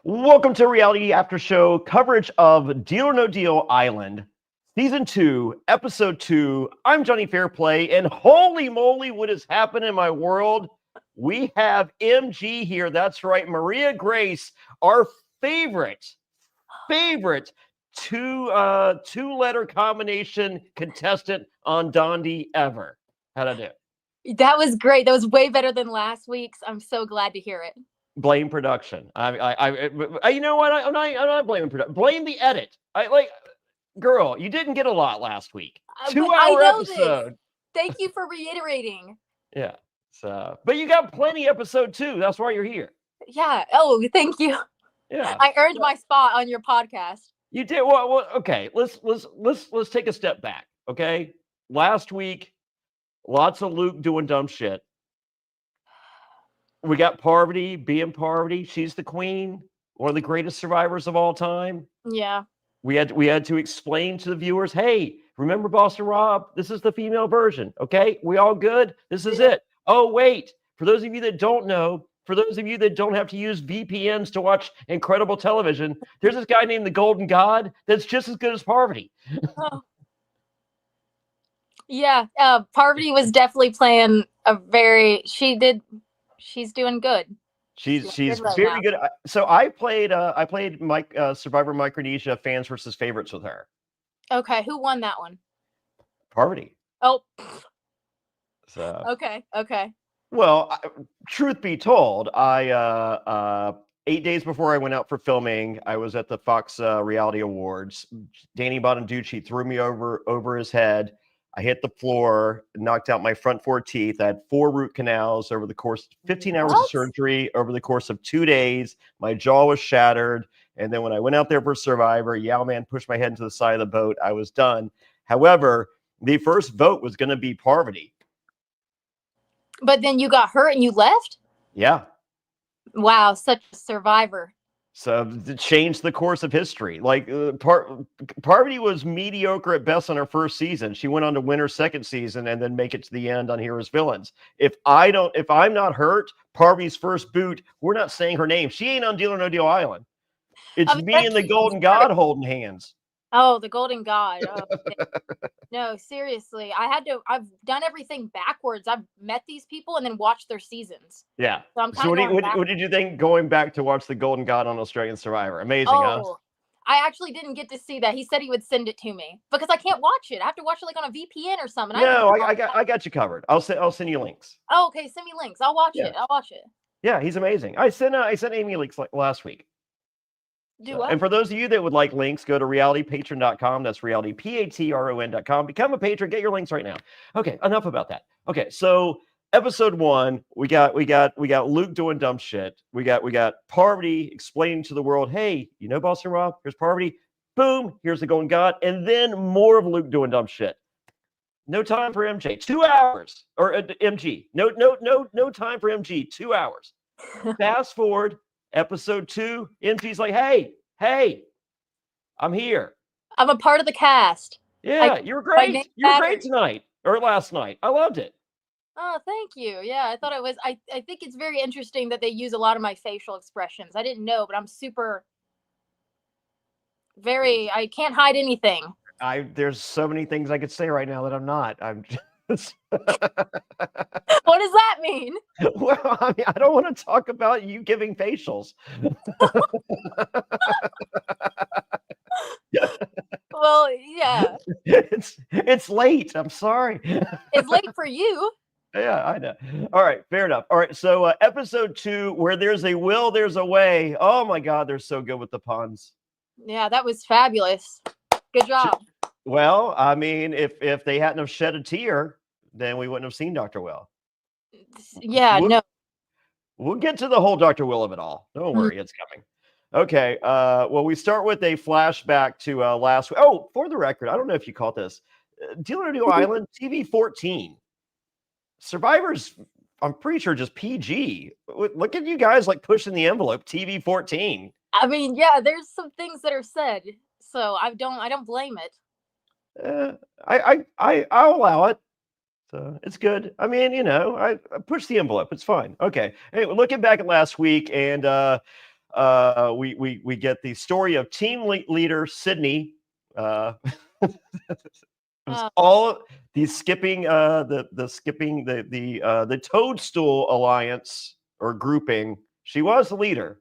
Welcome to Reality After Show coverage of Deal or No Deal Island, Season 2, Episode 2. I'm Jonny Fairplay, and holy moly, what has happened in my world? We have MG here. That's right, Maria Grace, our favorite two-letter combination contestant on DONDI ever. How'd I do? That was great. That was way better than last week's. I'm so glad to hear it. Blame production. You know what? I'm not blaming production. Blame the edit. Girl, you didn't get a lot last week. 2-hour episode. This. Thank you for reiterating. Yeah. So, but you got plenty episode 2. That's why you're here. Yeah. Oh, thank you. Yeah. I earned my spot on your podcast. You did. Well, okay. Let's take a step back. Okay. Last week, lots of Luke doing dumb shit. We got Parvati being Parvati. She's the queen, one of the greatest survivors of all time. Yeah. We had to explain to the viewers, hey, remember Boston Rob? This is the female version. Okay, we all good? This is it. Oh, wait. For those of you that don't know, for those of you that don't have to use VPNs to watch incredible television, there's this guy named the Golden God that's just as good as Parvati. Oh. Yeah, Parvati was definitely playing she's doing good. She's very good. So I played Survivor Micronesia fans versus favorites with her. Okay, who won that one? Parvati. Oh. So okay. Well, truth be told, I 8 days before I went out for filming, I was at the Fox Reality Awards. Danny Bonaducci threw me over his head. I hit the floor, knocked out my front 4 teeth. I had 4 root canals over the course of 15 hours of surgery over the course of 2 days. My jaw was shattered. And then when I went out there for Survivor, Man pushed my head into the side of the boat. I was done. However, the first vote was going to be Parvati. But then you got hurt and you left? Yeah. Wow, such a survivor. So to change the course of history. Like Parvati was mediocre at best on her first season. She went on to win her second season and then make it to the end on Heroes Villains. If I'm not hurt, Parvati's first boot, we're not saying her name. She ain't on Deal or No Deal Island. It's me and the Golden God holding hands. Oh, the Golden God. Oh, no, seriously. I've done everything backwards. I've met these people and then watched their seasons. Yeah. So I'm what did you think going back to watch the Golden God on Australian Survivor? Amazing, huh? I actually didn't get to see that. He said he would send it to me because I can't watch it. I have to watch it like on a VPN or something. No, I got you covered. I'll send you links. Oh, okay. Send me links. I'll watch it. Yeah, he's amazing. I sent Amy links last week. And for those of you that would like links, go to realitypatron.com. That's realitypatron.com. Become a patron. Get your links right now. Okay, enough about that. Okay, so episode 1, we got Luke doing dumb shit. We got Parvati explaining to the world, hey, you know Boston Rob? Here's Parvati. Boom, here's the Golden God, and then more of Luke doing dumb shit. No time for MJ. 2 hours or MG. No time for MG. 2 hours. Fast forward. Episode 2, MG's like, hey, I'm here. I'm a part of the cast. Yeah, you were great. You were great tonight or last night. I loved it. Oh, thank you. Yeah, I thought it was. I think it's very interesting that they use a lot of my facial expressions. I didn't know, but I'm I can't hide anything. There's so many things I could say right now that I'm not. I'm just... What does that mean? Well, I mean, I don't want to talk about you giving facials. Well, yeah. It's late. I'm sorry. It's late for you. Yeah, I know. All right, fair enough. All right, so episode 2, where there's a will, there's a way. Oh my God, they're so good with the puns. Yeah, that was fabulous. Good job. Well, I mean, if they hadn't have shed a tear, then we wouldn't have seen Dr. Will. Yeah, We'll get to the whole Dr. Will of it all. Don't worry, it's coming. Okay, well, we start with a flashback to last week. Oh, for the record, I don't know if you caught this. Deal or No Deal Island, TV 14. Survivors, I'm pretty sure just PG. Look at you guys like pushing the envelope, TV 14. I mean, yeah, there's some things that are said, so I don't blame it. I'll allow it. So it's good. I mean, I push the envelope. It's fine. Okay. Anyway, looking back at last week, and we get the story of team leader Sydney. It was all the skipping the Toadstool Alliance or grouping. She was the leader.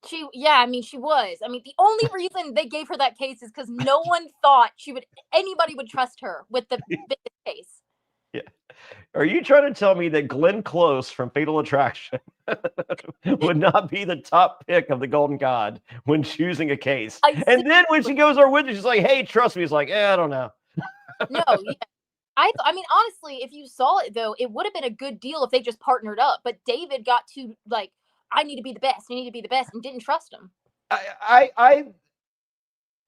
She was. I mean, the only reason they gave her that case is because no one thought anybody would trust her with the biggest case. Yeah. Are you trying to tell me that Glenn Close from Fatal Attraction would not be the top pick of the Golden God when choosing a case? And then when she goes over with it, she's like, "Hey, trust me." He's like, "I don't know." No, yeah. I mean, honestly, if you saw it though, it would have been a good deal if they just partnered up. But David got to like, I need to be the best. I need to be the best, and didn't trust him.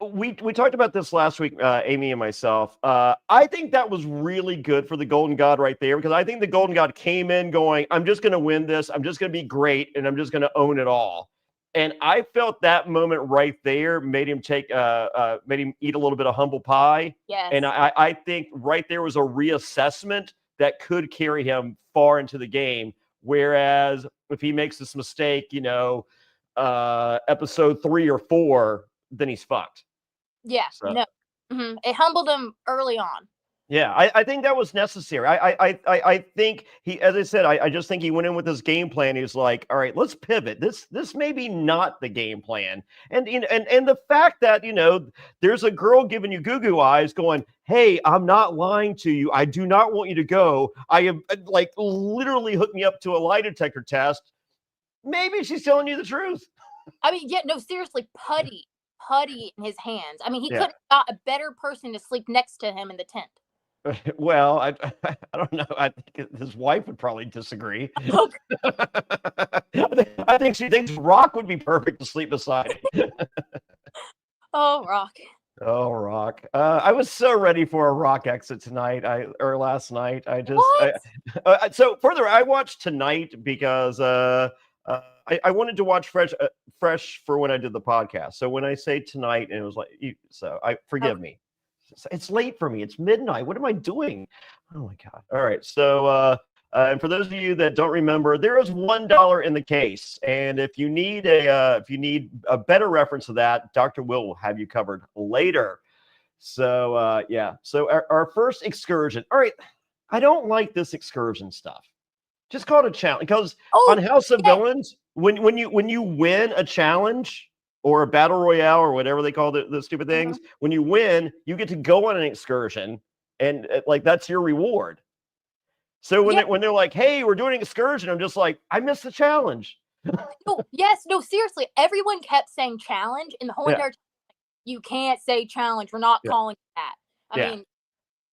We talked about this last week, Amy and myself. I think that was really good for the Golden God right there, because I think the Golden God came in going, "I'm just going to win this. I'm just going to be great, and I'm just going to own it all." And I felt that moment right there made him eat a little bit of humble pie. Yes. And I think right there was a reassessment that could carry him far into the game. Whereas if he makes this mistake, episode 3 or 4, then he's fucked. Yeah. So. No. Mm-hmm. It humbled him early on. Yeah, I think that was necessary. I think he, as I said, I just think he went in with his game plan. He's like, all right, let's pivot. This may be not the game plan. And the fact that, there's a girl giving you goo-goo eyes going, "Hey, I'm not lying to you. I do not want you to go. I have like literally hooked me up to a lie detector test." Maybe she's telling you the truth. I mean, yeah, no, seriously, putty in his hands. I mean, he couldn't have got a better person to sleep next to him in the tent. Well, I don't know. I think his wife would probably disagree. I think she thinks Rock would be perfect to sleep beside. Oh, Rock. Oh, Rock. I was so ready for a Rock exit tonight. Last night. So further, I watched tonight because I wanted to watch fresh for when I did the podcast. So when I say tonight, and it was like, forgive me. It's late for me. It's midnight. What am I doing? Oh my God. All right. So, and for those of you that don't remember, there is $1 in the case. And if you need a better reference of that, Dr. Will have you covered later. So, yeah. So our first excursion. All right. I don't like this excursion stuff. Just call it a challenge, because on House of Villains, when you win a challenge or a battle royale or whatever they call the stupid things, when you win, you get to go on an excursion, and that's your reward. So when they're like, "Hey, we're doing an excursion," I'm just like, I missed the challenge. No, seriously. Everyone kept saying challenge, and the whole entire time, you can't say challenge. We're not calling it that. I mean,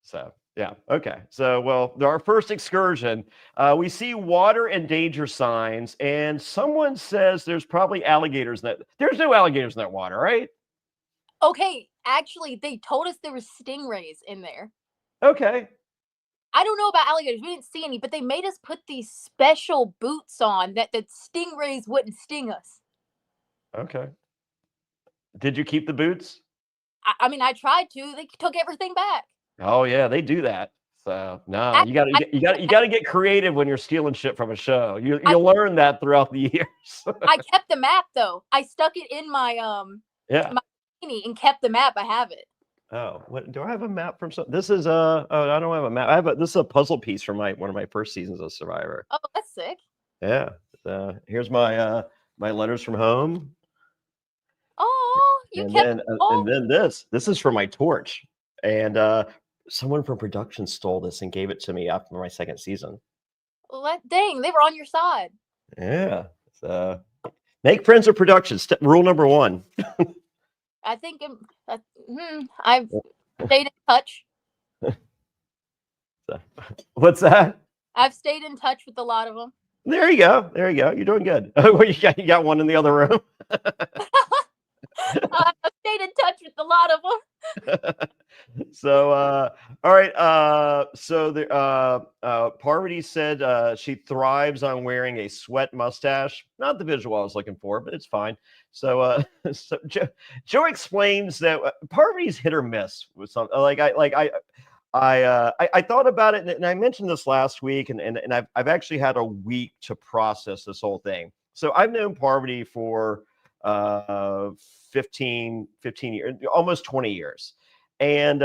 so. Yeah. Okay. So, our first excursion, we see water and danger signs, and someone says there's probably alligators in that. There's no alligators in that water, right? Okay. Actually, they told us there were stingrays in there. Okay. I don't know about alligators. We didn't see any, but they made us put these special boots on that the stingrays wouldn't sting us. Okay. Did you keep the boots? I mean, I tried to. They took everything back. Oh yeah, they do that. So no, you got to get creative when you're stealing shit from a show. You learn that throughout the years. I kept the map though. I stuck it in my my bikini and kept the map. I have it. Oh, what do I have a map from? This is I don't have a map. This is a puzzle piece from one of my first seasons of Survivor. Oh, that's sick. Yeah. Here's my my letters from home. Oh, and then this is for my torch, and someone from production stole this and gave it to me after my second season. Dang, they were on your side. Yeah. So make friends with production. Rule number 1. I think I've stayed in touch. What's that? I've stayed in touch with a lot of them. There you go. You're doing good. You got one in the other room. I've stayed in touch with a lot of them. So, all right. So Parvati said she thrives on wearing a sweat mustache. Not the visual I was looking for, but it's fine. So, Joe explains that Parvati's hit or miss with something. I thought about it, and I mentioned this last week, and I've actually had a week to process this whole thing. So I've known Parvati for 15 years, almost 20 years. And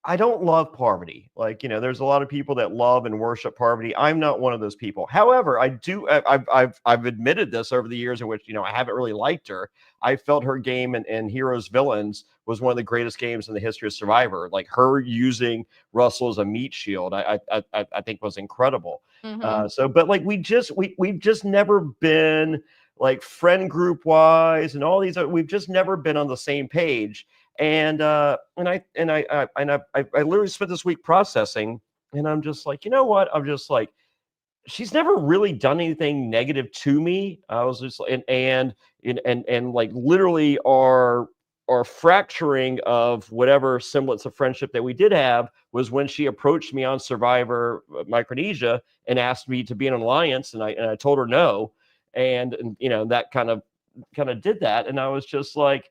I don't love Parvati. Like, there's a lot of people that love and worship Parvati. I'm not one of those people. However, I've admitted this over the years in which, I haven't really liked her. I felt her game in Heroes Villains was one of the greatest games in the history of Survivor. Like, her using Russell as a meat shield, I think was incredible. But like, we've just never been like friend group wise and all these, we've just never been on the same page. And I literally spent this week processing, and I'm just like, you know what? I'm just like, she's never really done anything negative to me. I was just and like literally our fracturing of whatever semblance of friendship that we did have was when she approached me on Survivor Micronesia and asked me to be in an alliance, and I told her no, and that kind of did that, and I was just like,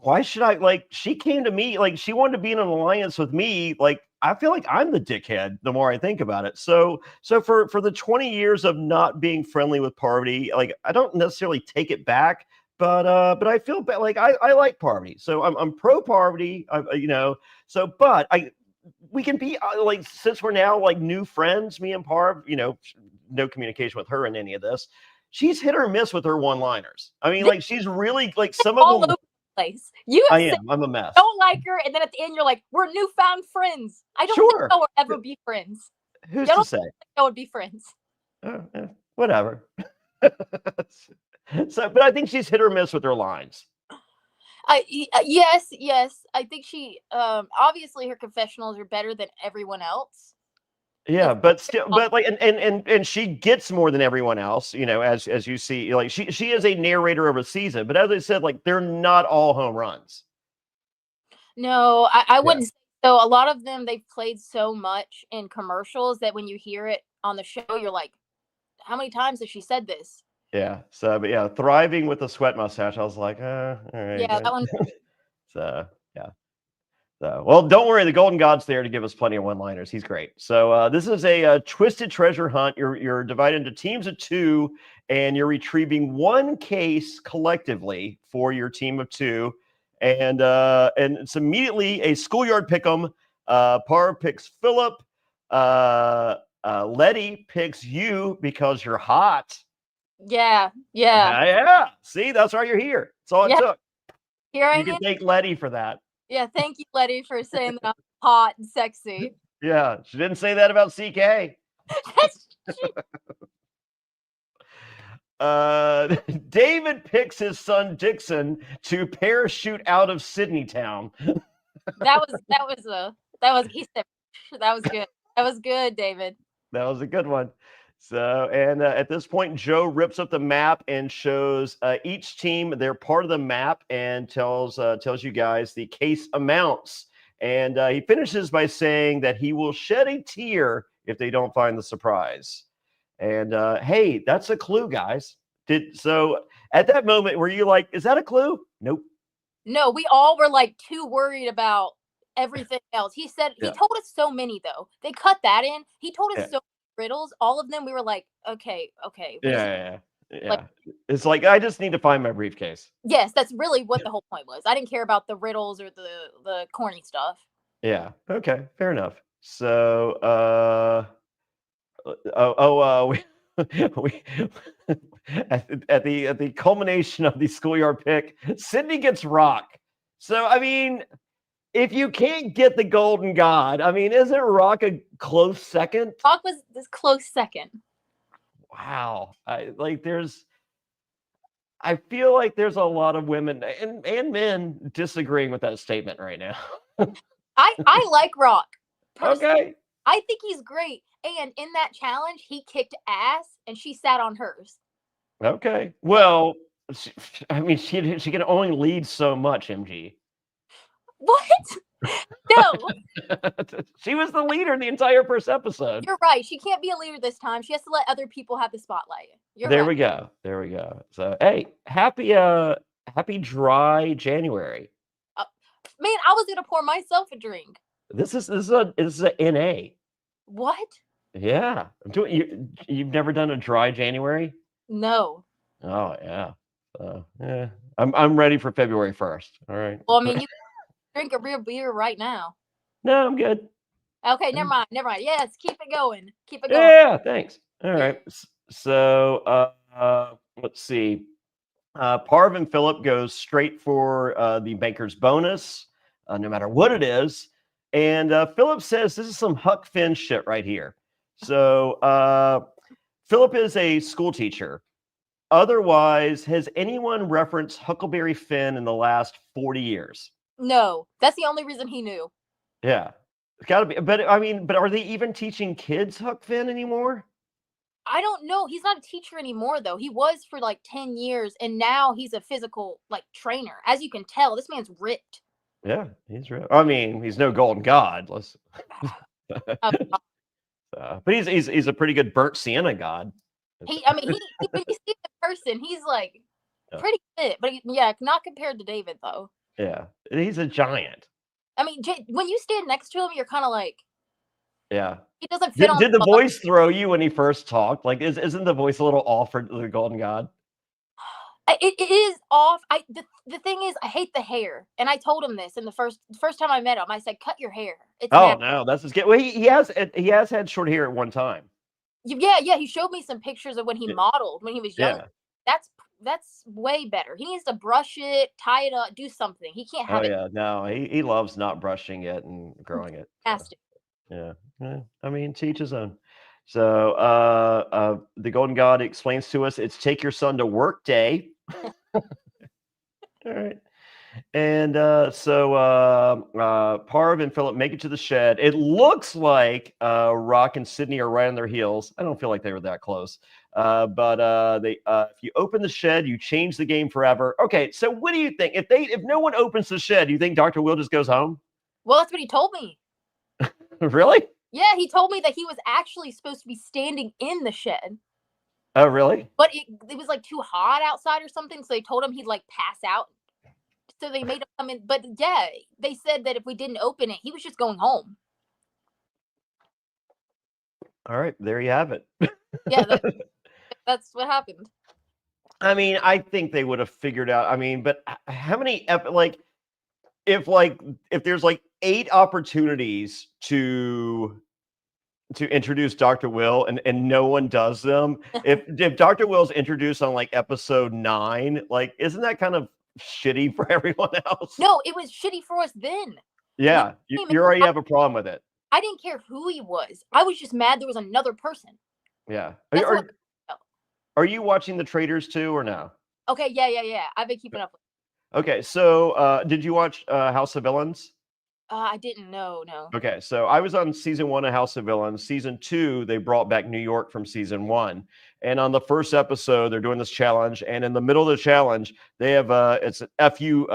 why should I, like, she came to me, like, she wanted to be in an alliance with me. Like, I feel like I'm the dickhead the more I think about it. So for the 20 years of not being friendly with Parvati, like, I don't necessarily take it back, but I feel bad. Like, I like Parvati. So I'm pro Parvati, but we can be like, since we're now like new friends, me and Parv, no communication with her in any of this. She's hit or miss with her one-liners. I mean, like, she's really like some of them. Place. I'm a mess. Don't like her, and then at the end you're like, we're newfound friends. I don't think they'll ever be friends. Who's to say? They would be friends. Whatever. But I think she's hit or miss with her lines. Yes. I think she obviously her confessionals are better than everyone else. Yeah, but still, but like, and she gets more than everyone else, as you see, like, she is a narrator of a season, but as I said, like, they're not all home runs. No, I wouldn't say so. A lot of them, they've played so much in commercials that when you hear it on the show, you're like, how many times has she said this? Yeah. So, but yeah, thriving with a sweat mustache. I was like, all right. Yeah, that one. So, yeah. So, well, don't worry. The Golden God's there to give us plenty of one-liners. He's great. So this is a twisted treasure hunt. You're divided into teams of 2, and you're retrieving one case collectively for your team of 2. And it's immediately a schoolyard pick'em. Par picks Philip. Letty picks you because you're hot. Yeah. See, that's why you're here. That's all it took. Here I am. You can thank Letty for that. Yeah, thank you, Letty, for saying that I'm hot and sexy. Yeah, she didn't say that about CK. David picks his son Dixon to parachute out of Sydney town. That was good. That was good, David. That was a good one. So, and at this point, Joe rips up the map and shows each team their part of the map and tells you guys the case amounts. And he finishes by saying that he will shed a tear if they don't find the surprise. And hey, that's a clue, guys. So at that moment, were you like, is that a clue? Nope. No, we all were like too worried about everything else. He said he told us so many though. They cut that in. He told us so many riddles. All of them, we were like, okay. Yeah. Like, it's like, I just need to find my briefcase. Yes, that's really what the whole point was. I didn't care about the riddles or the corny stuff. Yeah. Okay. Fair enough. So, we at the culmination of the schoolyard pick, Sydney gets Rock. So, I mean, if you can't get the Golden God, I mean, isn't Rock a close second? Rock was this close second. Wow. I feel like there's a lot of women and men disagreeing with that statement right now. I like Rock. Personally. Okay. I think he's great. And in that challenge, he kicked ass and she sat on hers. Okay. Well, she can only lead so much, MG. What? No. She was the leader the entire first episode. You're right. She can't be a leader this time. She has to let other people have the spotlight. There we go. So, hey, happy dry January. Man, I was gonna pour myself a drink. This is a NA. What? Yeah. You've never done a dry January? No. Oh yeah. Yeah. I'm ready for February 1st. All right. Well, I mean, you drink a real beer right now. No, I'm good. Okay, never mind. Yes, keep it going. Keep it going. Yeah, thanks. All right. So let's see. Parv and Philip goes straight for the banker's bonus, no matter what it is. And Philip says this is some Huck Finn shit right here. So Philip is a school teacher. Otherwise, has anyone referenced Huckleberry Finn in the last 40 years? No, that's the only reason he knew. Yeah. It's got to be. But I mean, but are they even teaching kids Huck Finn anymore? I don't know. He's not a teacher anymore, though. He was for like 10 years, and now he's a physical like trainer. As you can tell, this man's ripped. Yeah, he's real. I mean, he's no golden god. Let's. But he's a pretty good burnt sienna god. He when you see the person, he's like pretty fit, but not compared to David though. Yeah, he's a giant. I mean, when you stand next to him, you're kind of like, yeah, he doesn't fit. Did the voice throw you when he first talked? Like, isn't the voice a little off for the golden god? It is off. The thing is, I hate the hair, and I told him this in the first time I met him. I said, "Cut your hair." It's no, that's his. Well, he has had short hair at one time. Yeah. He showed me some pictures of when he modeled when he was young. Yeah. That's way better. He needs to brush it, tie it up, do something. He can't have it. Oh yeah, no, he loves not brushing it and growing it. Has to. Yeah, I mean, to each his own. So the golden god explains to us it's take your son to work day. All right. And so Parv and Philip make it to the shed. It looks like Rock and Sydney are right on their heels. I don't feel like they were that close. But if you open the shed, you change the game forever. Okay, so what do you think? If no one opens the shed, do you think Dr. Will just goes home? Well, that's what he told me. Really? Yeah, he told me that he was actually supposed to be standing in the shed. Oh, really? But it was like too hot outside or something, so they told him he'd like pass out. So they made him come in. But yeah, they said that if we didn't open it, he was just going home. All right, there you have it. Yeah, that's what happened. I mean, I think they would have figured out. I mean, but how many if there's like 8 opportunities to introduce Dr. Will and no one does them, if Dr. Will's introduced on like episode 9, like isn't that kind of shitty for everyone else? No, it was shitty for us then. Yeah, you already have a problem with it. I didn't care who he was. I was just mad there was another person. Yeah. Are you watching The Traitors too or no? Okay, yeah. I've been keeping up with it. Okay, so did you watch House of Villains? I didn't know, no. Okay, so I was on season 1 of House of Villains. Season 2, they brought back New York from season 1. And on the first episode, they're doing this challenge. And in the middle of the challenge, they have it's an FU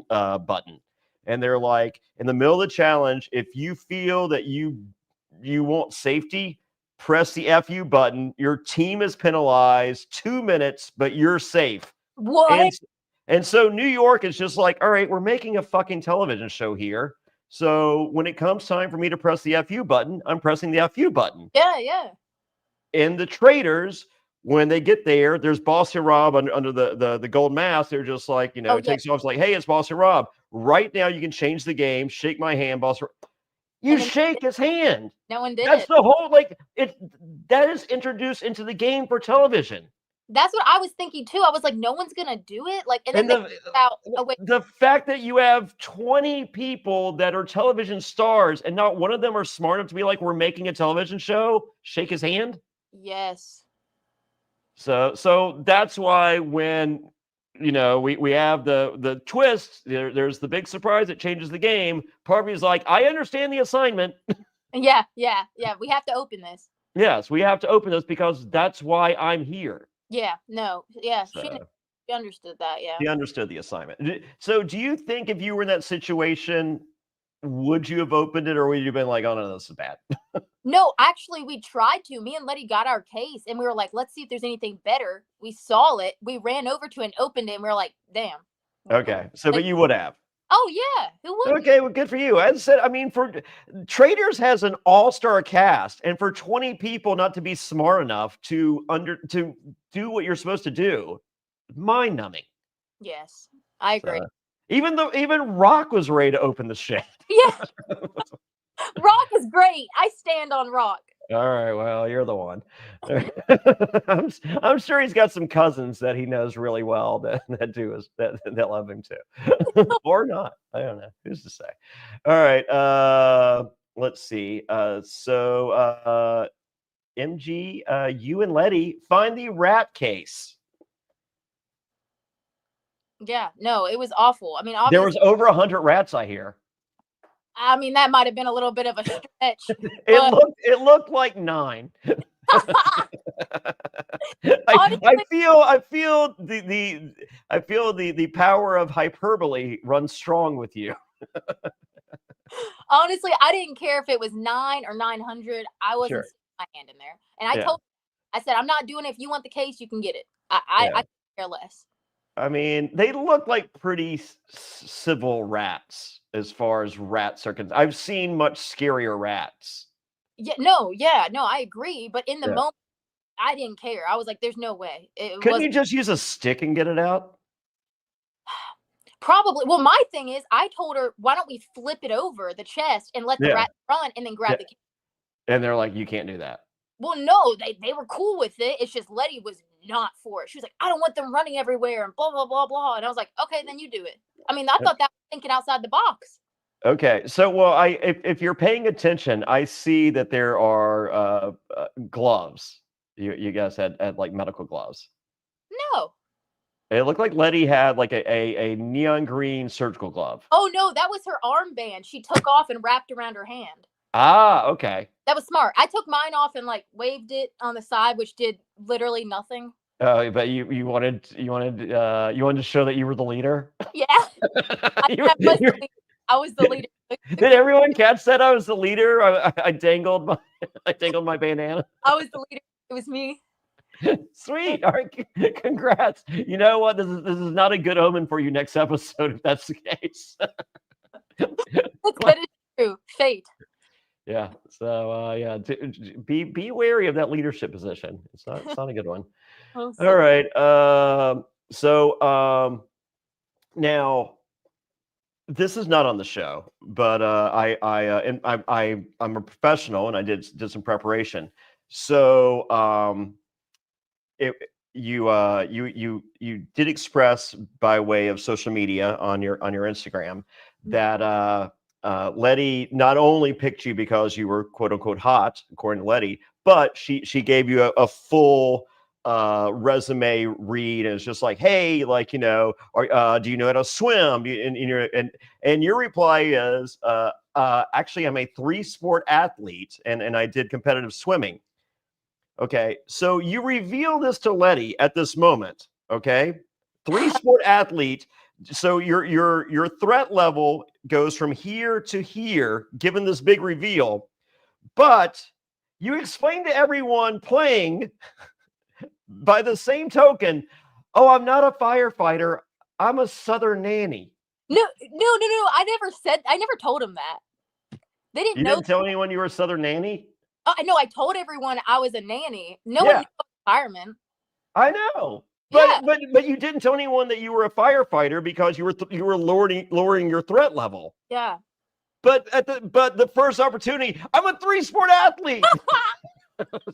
button. And they're like, in the middle of the challenge, if you feel that you want safety, press the FU button. Your team is penalized 2 minutes, but you're safe. What? And so New York is just like, all right, we're making a fucking television show here. So when it comes time for me to press the FU button, I'm pressing the FU button. Yeah. And the Traitors, when they get there, there's Bossy Rob under the gold mask. They're just like, it takes off like, hey, it's Bossy Rob. Right now you can change the game. Shake my hand, Bossy Rob. You shake his hand. No one did. That's the whole that is introduced into the game for television. That's what I was thinking too. I was like, no one's gonna do it. Like, and then the fact that you have 20 people that are television stars and not one of them are smart enough to be like, we're making a television show. Shake his hand. Yes. So that's why when we have the twist, there's the big surprise that changes the game. Parvey's like, I understand the assignment. Yeah. We have to open this. Yes, we have to open this because that's why I'm here. Yeah, no, yeah, she understood that, yeah. She understood the assignment. So do you think if you were in that situation, would you have opened it or would you have been like, oh no, this is bad? No, actually, we tried to. Me and Letty got our case and we were like, let's see if there's anything better. We saw it. We ran over to it and opened it and we were like, damn. Okay, so but you would have. Oh yeah, who wouldn't? Okay, well, good for you. As I said, I mean, for Traders has an all-star cast, and for 20 people not to be smart enough to do what you're supposed to do, mind-numbing. Yes, I agree. So, even Rock was ready to open the shit. Yeah, Rock is great. I stand on Rock. All right, well, you're the one. I'm sure he's got some cousins that he knows really well that do that love him too, or not. I don't know. Who's to say? All right. Let's see. MG, you and Letty find the rat case. Yeah, no, it was awful. I mean, There obviously, was over 100 rats, I hear. I mean, that might have been a little bit of a stretch. It looked like 9. I feel the power of hyperbole runs strong with you. Honestly, I didn't care if it was 9 or 900. I wasn't sticking my hand in there, and I said, I'm not doing it. If you want the case, you can get it. I care less. I mean, they look like pretty civil rats as far as rats are concerned. I've seen much scarier rats. No, I agree. But in the moment, I didn't care. I was like, there's no way. Couldn't you just use a stick and get it out? Probably. Well, my thing is, I told her, why don't we flip it over the chest and let the rat run and then grab the case? And they're like, you can't do that. Well, no, they were cool with it. It's just Letty was not for it. She was like, I don't want them running everywhere and blah, blah, blah, blah. And I was like, okay, then you do it. I mean, I thought that was thinking outside the box. Okay. So, well, if you're paying attention, I see that there are gloves. You guys had like medical gloves. No. It looked like Letty had like a neon green surgical glove. Oh, no, that was her armband. She took off and wrapped around her hand. Ah, okay. That was smart. I took mine off and like waved it on the side, which did literally nothing. But you wanted to show that you were the leader. Yeah, I was the leader. Did everyone catch that I was the leader? I dangled my bandana. I was the leader. It was me. Sweet. All right. Congrats. You know what? This is not a good omen for you next episode if that's the case. That is true. Fate. Yeah. So be wary of that leadership position. It's not a good one. All right. Now this is not on the show, but I'm a professional and I did some preparation. So you did express by way of social media on your Instagram that Letty not only picked you because you were quote unquote hot, according to Letty, but she gave you a full resume read, and it's just like, hey, like, you know, or do you know how to swim? And your reply is actually I'm a 3-sport athlete and I did competitive swimming. Okay, so you reveal this to Letty at this moment. Okay, 3-sport athlete. So your threat level goes from here to here, given this big reveal. But you explain to everyone playing, by the same token, oh, I'm not a firefighter. I'm a Southern nanny. No. I never told him that. They didn't know. You didn't tell anyone you were a Southern nanny? I know. I told everyone I was a nanny. No one knew I was a fireman. I know. But you didn't tell anyone that you were a firefighter because you were lowering your threat level. Yeah. But the first opportunity, I'm a 3-sport athlete.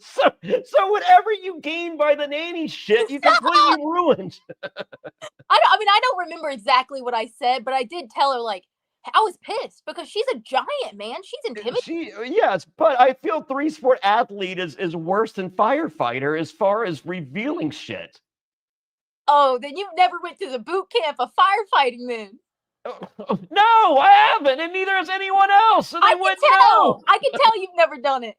so whatever you gained by the nanny shit, you completely ruined. I don't remember exactly what I said, but I did tell her, like, I was pissed because she's a giant, man. She's intimidating. Yes, but I feel 3-sport athlete is worse than firefighter as far as revealing shit. Oh, then you never went to the boot camp of firefighting then. No, I haven't, and neither has anyone else. So I can tell you've never done it.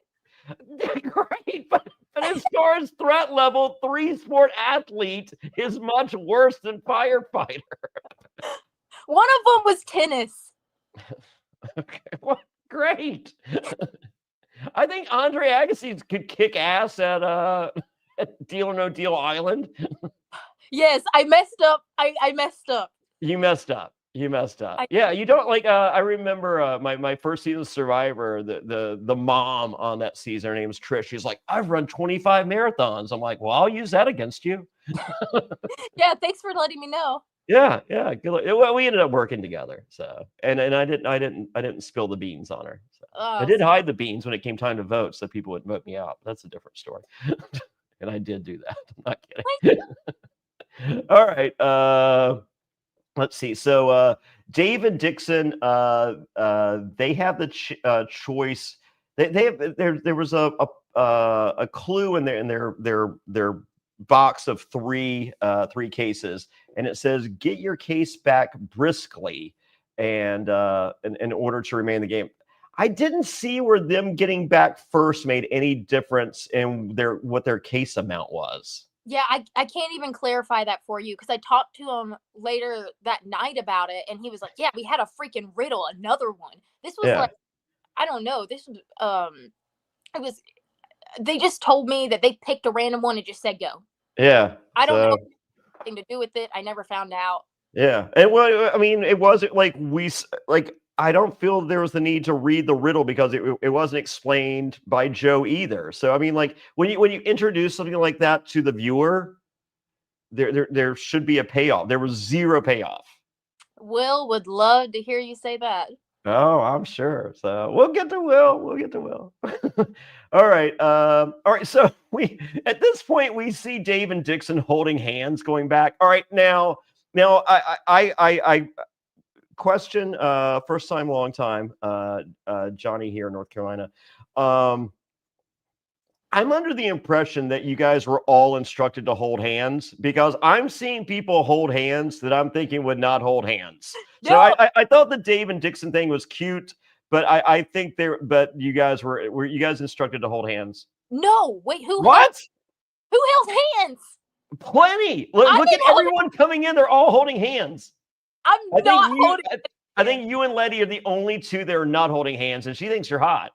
Great, but as far as threat level, 3-sport athlete is much worse than firefighter. One of them was tennis. Okay, well, great. I think Andre Agassi could kick ass at Deal or No Deal Island. Yes, I messed up. I messed up. You messed up. You messed up. Yeah, you don't like. I remember my first season of Survivor. The mom on that season, her name was Trish. She's like, I've run 25 marathons. I'm like, well, I'll use that against you. Yeah, thanks for letting me know. Yeah. Well, we ended up working together. So, and I didn't spill the beans on her. So. I did hide the beans when it came time to vote, so people wouldn't vote me out. That's a different story. And I did do that. I'm not kidding. All right. Let's see. So Dave and Dixon, they have the choice. They have there was a clue in their box of three cases, and it says get your case back briskly, and in order to remain in the game. I didn't see where them getting back first made any difference in what their case amount was. Yeah, I can't even clarify that for you because I talked to him later that night about it, and he was like, "Yeah, we had a freaking riddle, another one. This was like, I don't know. This was it was. They just told me that they picked a random one and just said go. Yeah, I don't know anything to do with it. I never found out. Yeah, and well, I mean, it wasn't like I don't feel there was the need to read the riddle because it wasn't explained by Joe either. So I mean, like when you introduce something like that to the viewer, there should be a payoff. There was zero payoff. Will would love to hear you say that. Oh, I'm sure. So we'll get to Will. All right. All right. So at this point we see Dave and Dixon holding hands going back. All right. Now I question, first time, long time, Johnny here in North Carolina. I'm under the impression that you guys were all instructed to hold hands because I'm seeing people hold hands that I'm thinking would not hold hands. No. So I thought the Dave and Dixon thing was cute, but I think but you guys were you guys instructed to hold hands? No, wait, who held hands? Plenty. Look at everyone coming in. They're all holding hands. I'm not holding hands. I think you and Letty are the only two that are not holding hands, and she thinks you're hot.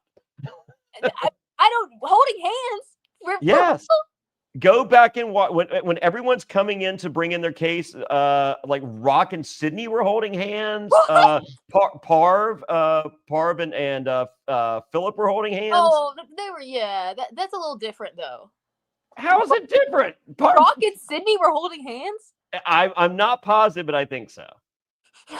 I don't holding hands. Yes. Go back and watch when everyone's coming in to bring in their case. Like Rock and Sydney were holding hands. Parv and Philip were holding hands. Oh, they were. Yeah, that's a little different though. How is it different? Rock and Sydney were holding hands. I'm not positive, but I think so.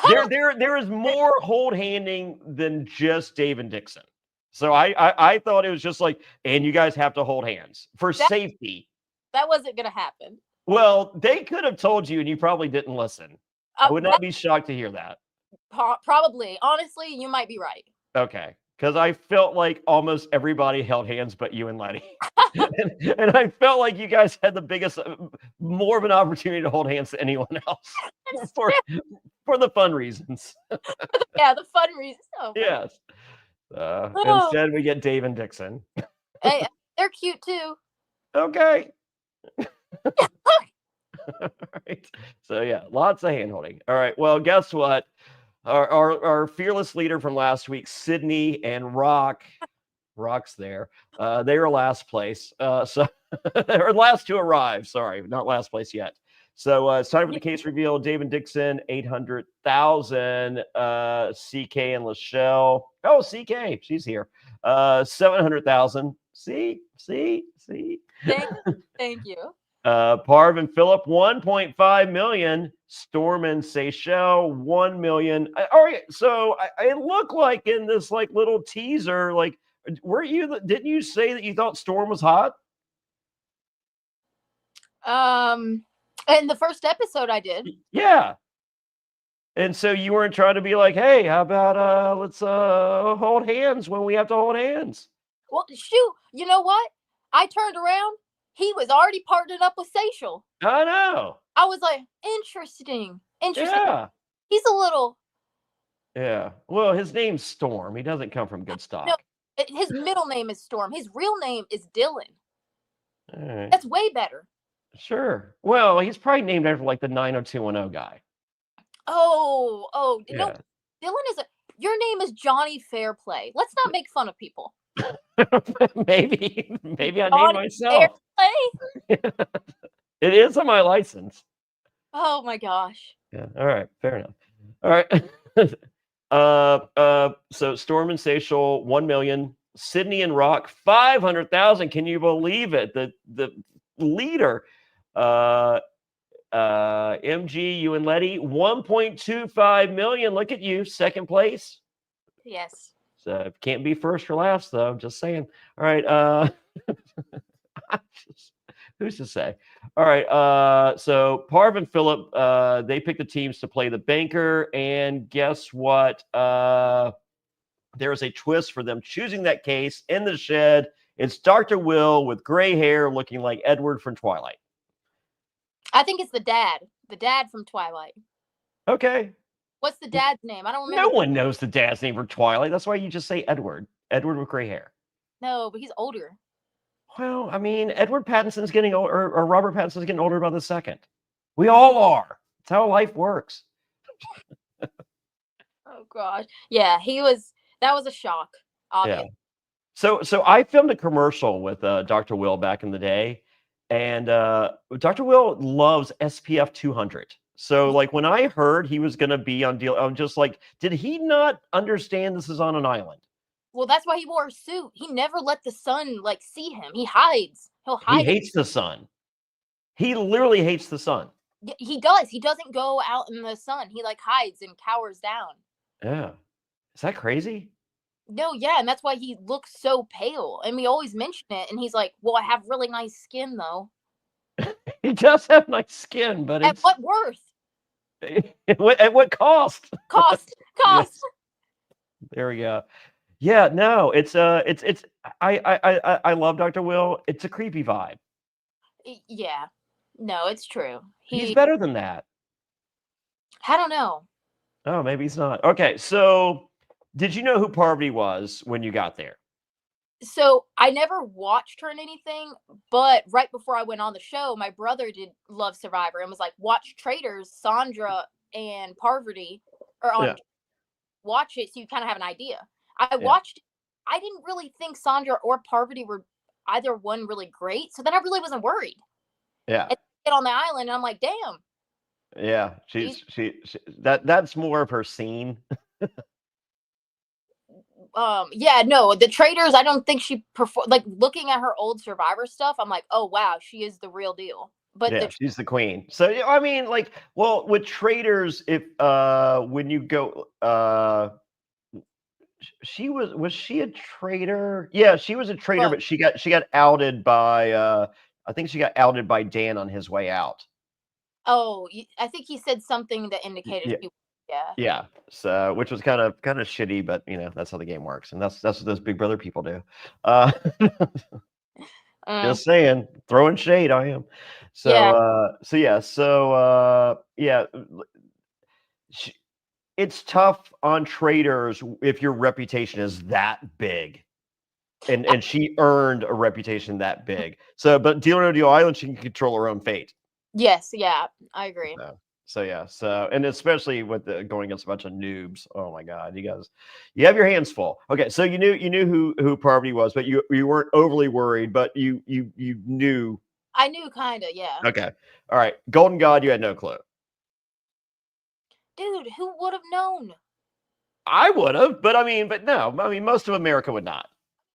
There is more hold handing than just Dave and Dixon. So I thought it was just like, and you guys have to hold hands for safety. That wasn't going to happen. Well, they could have told you, and you probably didn't listen. I would not be shocked to hear that. Probably. Honestly, you might be right. Okay. Because I felt like almost everybody held hands but you and Letty. and I felt like you guys had the biggest, more of an opportunity to hold hands than anyone else for the fun reasons. Yeah, the fun reasons. Oh, yes. Instead, we get Dave and Dixon. Hey, they're cute too. Okay. All right. So yeah, lots of hand holding. All right. Well, guess what? Our fearless leader from last week, Sydney and Rock's there. They were last place. So or last to arrive. Sorry, not last place yet. So it's time for the case reveal. Dave and Dixon, 800,000. CK and Lachelle. Oh, CK, she's here. 700,000. See. Thank you. Parv and Philip, 1.5 million. Storm and Seychelles, 1 million. All right, so it looked like in this like little teaser, like, didn't you say that you thought Storm was hot? In the first episode I did. Yeah. And so you weren't trying to be like, hey, how about let's hold hands when we have to hold hands? Well, shoot, you know what? I turned around. He was already partnered up with Seychelles. I know. I was like, interesting. Yeah. He's a little. Yeah. Well, his name's Storm. He doesn't come from good stock. No, his middle name is Storm. His real name is Dylan. All right. That's way better. Sure. Well, he's probably named after like the 90210 guy. Oh, yeah. No. Dylan your name is Jonny Fairplay. Let's not make fun of people. Maybe I named myself. It is on my license. Oh my gosh. Yeah. All right. Fair enough. All right. So Storm and Seychelles, 1 million. Sydney and Rock, 500,000. Can you believe it? The leader, MG, you and Letty, 1.25 million. Look at you, second place. Yes. So can't be first or last, though. Just saying. All right. Who's to say? All right. So Parv and Philip, they picked the teams to play the banker, and guess what? There's a twist for them choosing that case in the shed. It's Dr. Will with gray hair, looking like Edward from Twilight. I think it's the dad from Twilight. Okay. What's the dad's name? I don't remember. No one knows the dad's name from Twilight. That's why you just say Edward. Edward with gray hair. No, but he's older. Well, I mean, Edward Pattinson's getting older, or Robert Pattinson's getting older by the second. We all are. That's how life works. Oh gosh. Yeah, that was a shock, obviously. Yeah. So I filmed a commercial with Dr. Will back in the day, and Dr. Will loves SPF 200. So like when I heard he was going to be on deal, I'm just like, did he not understand this is on an island? Well, that's why he wore a suit. He never let the sun like see him. He hides. He'll hide. He hates the sun. He literally hates the sun. He does. He doesn't go out in the sun. He like hides and cowers down. Yeah. Is that crazy? No, yeah, and that's why he looks so pale. And we always mention it. And he's like, "Well, I have really nice skin, though." He does have nice skin, but at what worth? At what cost? Cost. Yes. There we go. Yeah, no, it's I love Dr. Will. It's a creepy vibe. Yeah. No, it's true. He's better than that. I don't know. Oh, maybe he's not. Okay, so did you know who Parvati was when you got there? So I never watched her in anything, but right before I went on the show, my brother did love Survivor and was like, watch Traitors, Sandra and Parvati are on. Watch it so you kind of have an idea. I watched it. I didn't really think Sandra or Parvati were either one really great, so then I really wasn't worried. Yeah. And get on the island and I'm like, damn. Yeah, she that's more of her scene. Yeah, no, the Traitors, I don't think she performed. Like looking at her old Survivor stuff, I'm like, oh wow, she is the real deal. But yeah, she's the queen. So I mean, like, well, with Traitors, if when you go, was she a traitor? Yeah, she was a traitor, but she got outed by I think she got outed by Dan on his way out. Oh, I think he said something that indicated yeah. So which was kind of shitty, but you know, that's how the game works, and that's what those Big Brother people do. Just saying, throwing shade. I am. So it's tough on Traitors if your reputation is that big, and she earned a reputation that big. So, but Deal or No Deal Island, she can control her own fate. Yes, yeah, I agree. So and especially with going against a bunch of noobs. Oh my God, you guys, you have your hands full. Okay, so you knew who Parvati was, but you weren't overly worried, but you knew. I knew, kind of, yeah. Okay, all right. Golden God, you had no clue. Dude, who would have known? I would have, but no. I mean, most of America would not.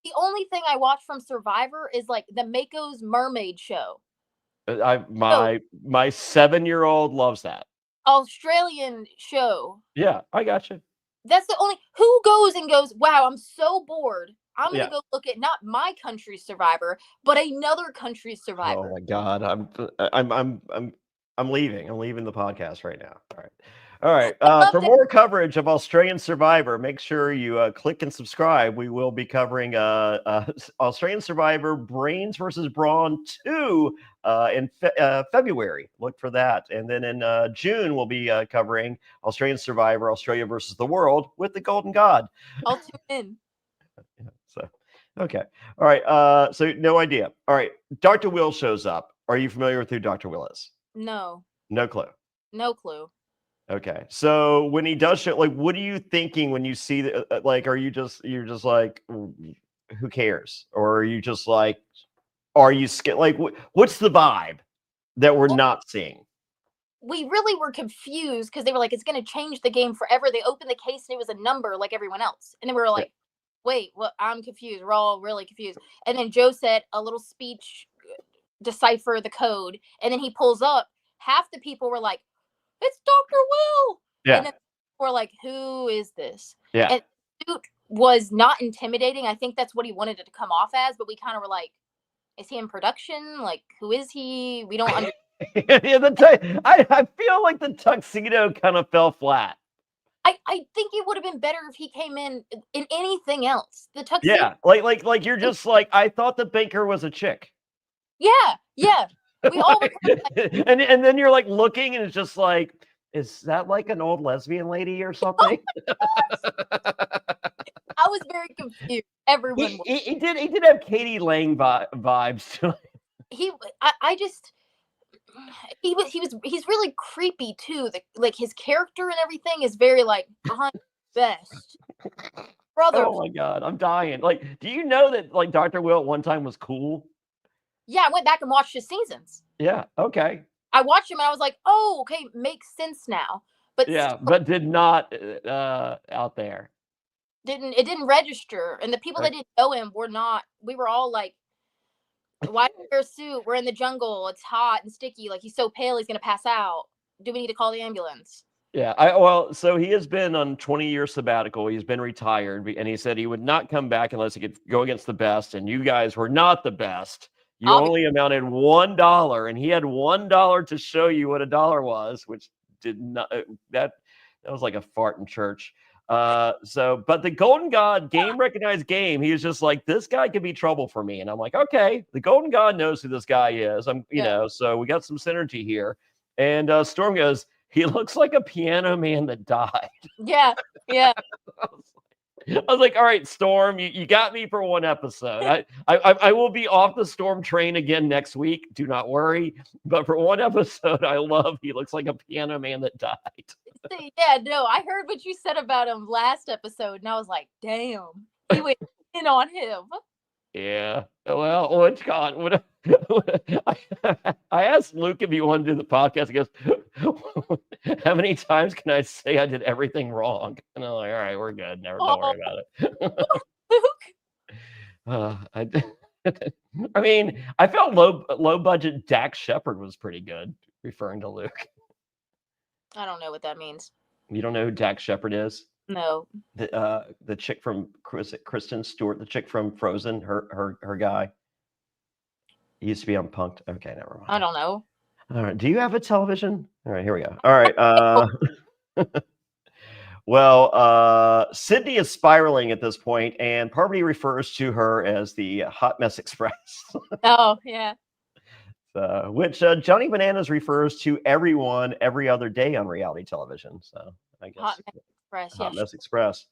The only thing I watch from Survivor is like the Mako's Mermaid show. My 7-year-old loves that Australian show. Yeah, I got you. That's the only who goes, wow, I'm so bored. I'm gonna go look at not my country's Survivor, but another country's Survivor. Oh my God, I'm leaving. I'm leaving the podcast right now. All right. For more coverage of Australian Survivor, make sure you click and subscribe. We will be covering Australian Survivor Brains versus Brawn 2 in February. Look for that. And then in June, we'll be covering Australian Survivor Australia versus the World with the Golden God. I'll tune in. Okay. All right. So no idea. All right. Dr. Will shows up. Are you familiar with who Dr. Will is? No. No clue. No clue. Okay. So when he does show, like, what are you thinking when you see the, like, you're just like, who cares? Or are you just like, are you scared? Like, what's the vibe that we're not seeing? we really were confused because they were like, it's going to change the game forever. They opened the case and it was a number like everyone else. And then we were like, wait, what? I'm confused. We're all really confused. And then Joe said a little speech, decipher the code. And then he pulls up. Half the people were like, it's Dr. Will. Yeah. And then we're like, who is this? Yeah. And the suit was not intimidating. I think that's what he wanted it to come off as. But we kind of were like, is he in production? Like, who is he? We don't understand. I feel like the tuxedo kind of fell flat. I think it would have been better if he came in anything else. The tuxedo. Yeah, like you're just like, I thought the baker was a chick. Yeah. We all were kind of like, and then you're like looking, and it's just like, is that like an old lesbian lady or something? I was very confused. Everyone he did have Katie Lang vibes to him. He's really creepy too. Like his character and everything is very like, I'm best brother. Oh my god, I'm dying. Like, do you know that like Dr. Will at one time was cool? Yeah, I went back and watched his seasons. Yeah, okay. I watched him and I was like, oh, okay, makes sense now. But yeah, but did not out there. It didn't register, and the people that didn't know him were not. We were all like, why wear a suit? We're in the jungle. It's hot and sticky. Like, he's so pale, he's gonna pass out. Do we need to call the ambulance? Yeah, so he has been on 20-year sabbatical. He's been retired, and he said he would not come back unless he could go against the best. And you guys were not the best. You only amounted $1, and he had $1 to show you what $1 was, which did not. That was like a fart in church. But the Golden God game recognized game. He was just like, this guy could be trouble for me, and I'm like, okay, the Golden God knows who this guy is. So we got some synergy here. And Storm goes, he looks like a piano man that died. Yeah. I was like, all right, Storm, you got me for one episode. I will be off the Storm train again next week. Do not worry. But for one episode, he looks like a piano man that died. Yeah, no, I heard what you said about him last episode, and I was like, damn, he went in on him. Yeah. Well, which God? I asked Luke if he wanted to do the podcast. He goes, how many times can I say I did everything wrong? And I'm like, all right, we're good. Don't worry about it. I mean, I felt low budget Dax Shepard was pretty good, referring to Luke. I don't know what that means. You don't know who Dax Shepard is? No. The chick from Kristen Stewart, the chick from Frozen, her guy. He used to be on Punk'd. Okay, never mind. I don't know. All right. Do you have a television? All right, here we go. All right. Well, Sydney is spiraling at this point, and Parvati refers to her as the Hot Mess Express. Oh, yeah. Which Johnny Bananas refers to everyone every other day on reality television. So I guess Hot Mess Express. Hot Mess Express.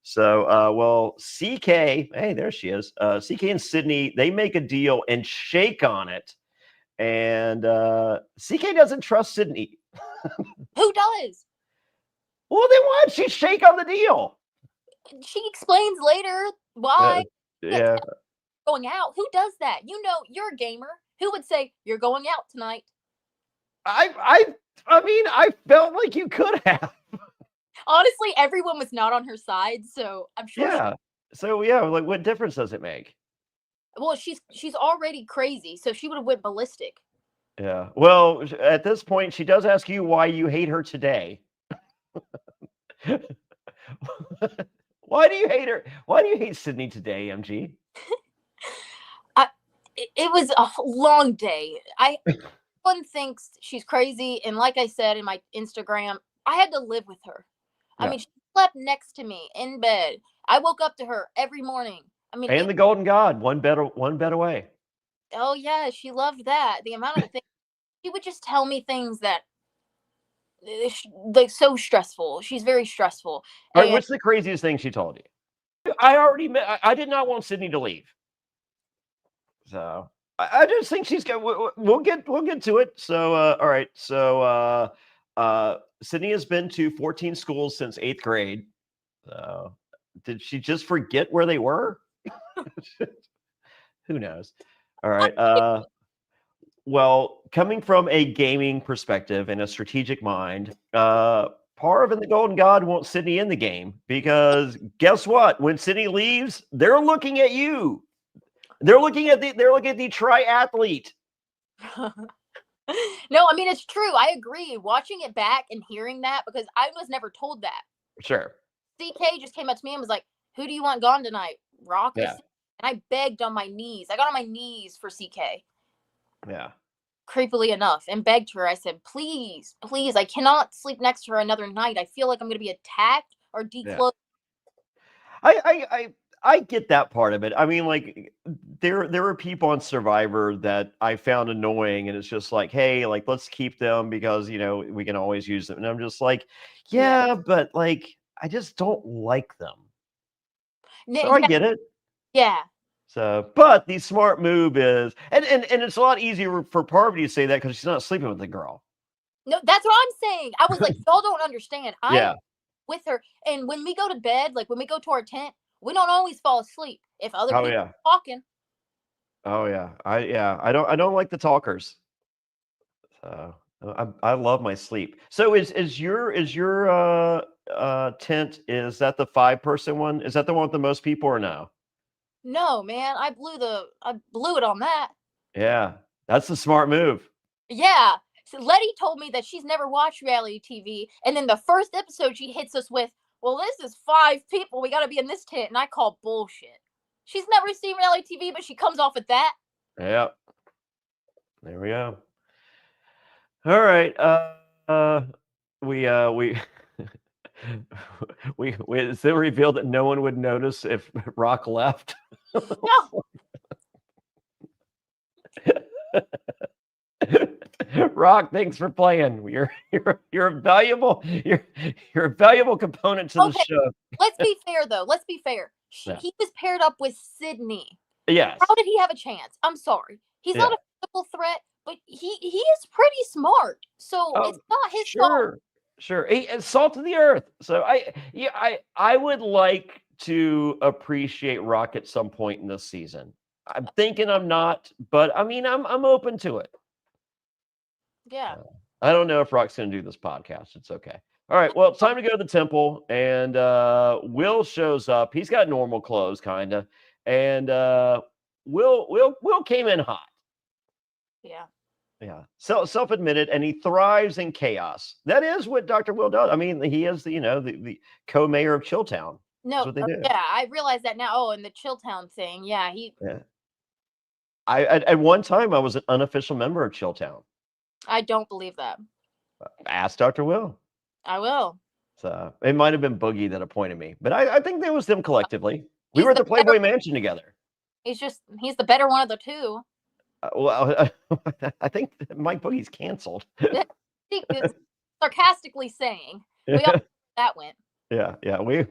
So, CK, hey, there she is. CK and Sydney, they make a deal and shake on it. And CK doesn't trust Sydney. Who does? Well, then why'd she shake on the deal? She explains later why. Yeah. Going out. Who does that? You know, you're a gamer. Who would say you're going out tonight? I mean, I felt like you could have. Honestly, everyone was not on her side, so I'm sure. Yeah. So yeah, like, what difference does it make? Well, she's already crazy, so she would have went ballistic. Yeah. Well, at this point, she does ask you why you hate her today. Why do you hate her? Why do you hate Sydney today, MG? It was a long day. Everyone thinks she's crazy, and like I said in my Instagram, I had to live with her. Yeah. I mean, she slept next to me in bed. I woke up to her every morning. I mean, and the Golden God, one bed away. Oh yeah, she loved that. The amount of things she would just tell me things that like so stressful. She's very stressful. All right, what's the craziest thing she told you? I did not want Sydney to leave. So I just think she's got. We'll get to it. So all right. So Sydney has been to 14 schools since 8th grade. Did she just forget where they were? Who knows? All right. Well, coming from a gaming perspective and a strategic mind, Parv and the Golden God want Sydney in the game because guess what? When Sydney leaves, they're looking at you. They're looking at the triathlete. No, I mean, it's true. I agree. Watching it back and hearing that, because I was never told that. Sure. CK just came up to me and was like, "Who do you want gone tonight? Rock?" Yeah. And I begged on my knees. I got on my knees for CK. Yeah. Creepily enough, and begged her. I said, "Please, please, I cannot sleep next to her another night. I feel like I'm going to be attacked or declothed." Yeah. I get that part of it. I mean, like there were people on Survivor that I found annoying, and it's just like, hey, like let's keep them because we can always use them. And I'm just like, yeah. But like I just don't like them. So I get it. Yeah. So, but the smart move is, and it's a lot easier for Parvati to say that because she's not sleeping with the girl. No, that's what I'm saying. I was like, y'all don't understand. Yeah. I'm with her, and when we go to bed, like when we go to our tent, we don't always fall asleep if other people are talking. Oh yeah. I don't like the talkers. So I love my sleep. So is your tent, is that the 5-person one? Is that the one with the most people or no? No, man, I blew it on that. Yeah, that's the smart move. Yeah. So Letty told me that she's never watched reality TV, and then the first episode she hits us with, "Well, this is 5 people. We got to be in this tent," and I call bullshit. She's never seen reality TV, but she comes off at that. Yep. There we go. All right. We we it's still revealed that no one would notice if Rock left. No. Rock, thanks for playing. You're a valuable component to the show. Let's be fair though. Let's be fair. He was paired up with Sydney. Yes. How did he have a chance? I'm sorry. He's not a physical threat, but he is pretty smart. So it's not his fault. Sure. It's salt of the earth. So I would like to appreciate Rock at some point in this season. I'm thinking I'm not, but I mean I'm open to it. Yeah. I don't know if Rock's going to do this podcast. It's okay. All right. Well, it's time to go to the temple, and Will shows up. He's got normal clothes, kind of, and Will came in hot. Yeah. Yeah. Self-admitted, and he thrives in chaos. That is what Dr. Will does. I mean, he is the co-mayor of Chilltown. No. That's what they do. Yeah, I realize that now. Oh, and the Chilltown thing. Yeah. I at one time I was an unofficial member of Chilltown. I don't believe that. Ask Dr. Will. I will. So it might have been Boogie that appointed me, but I think it was them collectively. We were at the Playboy Mansion together. He's the better one of the two. Well, I think Mike Boogie's canceled. Sarcastically saying. We all that went. Yeah. We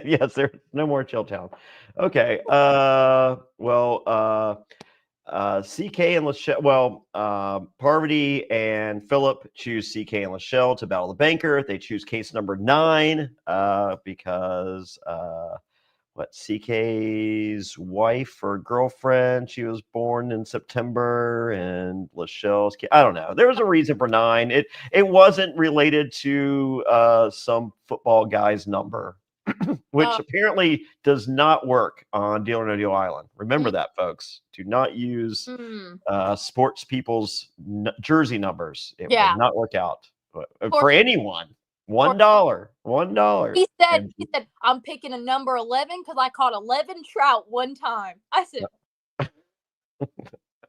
yes, there's no more Chilltown. Okay. CK and Lachelle. Well, Parvati and Philip choose CK and Lachelle to battle the banker. They choose case number 9 because CK's wife or girlfriend, she was born in September, and Lachelle's kid, I don't know. There was a reason for 9. It wasn't related to some football guy's number, which apparently does not work on Deal or No Deal Island. Remember that, folks. Do not use sports people's jersey numbers. It will not work out for anyone. $1. He said, "I'm picking a number 11 because I caught 11 trout one time." I said,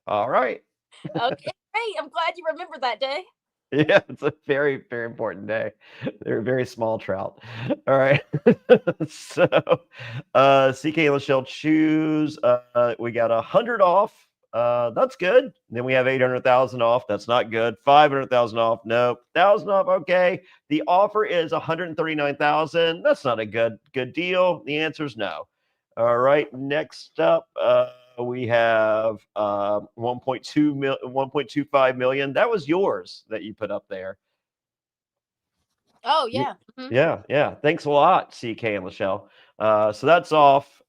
all right. Okay, great. I'm glad you remember that day. Yeah, it's a very, very important day. They're very small trout. All right. So CK and Lachelle choose. We got 100 off. That's good. Then we have 800,000 off. That's not good. 500,000 off. Nope. 1,000 off. Okay. The offer is 139,000. That's not a good deal. The answer is no. All right. Next up, we have 1.25 million. That was yours that you put up there. Oh yeah. Yeah. Thanks a lot, CK and Lachelle. So that's off.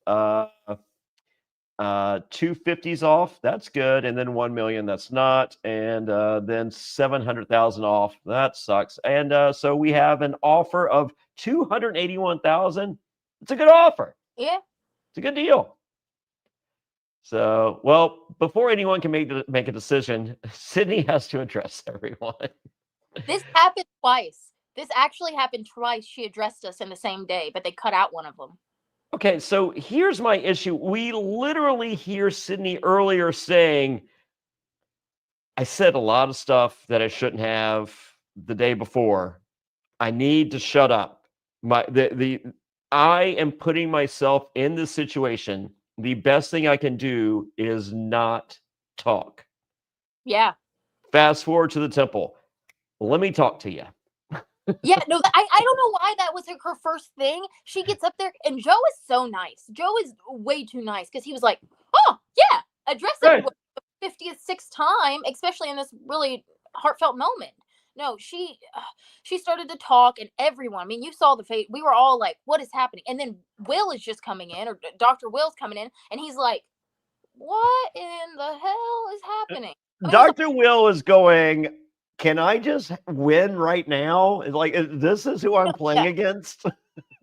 250s off, that's good, and then 1 million, that's not, and then 700,000 off, that sucks. And so we have an offer of 281,000. It's a good offer. Yeah, it's a good deal. So, well, before anyone can make a decision, Sydney has to address everyone. This happened twice. This actually happened twice. She addressed us in the same day, but they cut out one of them. Okay, so here's my issue. We literally hear Sydney earlier saying, I said a lot of stuff that I shouldn't have the day before. I need to shut up. I am putting myself in this situation. The best thing I can do is not talk. Yeah. Fast forward to the temple. Let me talk to you. Yeah, no, I don't know why that was her first thing. She gets up there, and Joe is so nice. Joe is way too nice because he was like, oh, yeah, address it for the 56th time, especially in this really heartfelt moment. No, she started to talk, and everyone, I mean, you saw the face. We were all like, what is happening? And then Will is just coming in, or Dr. Will's coming in, and he's like, what in the hell is happening? Dr. Will is going, can I just win right now? Like, this is who I'm playing against?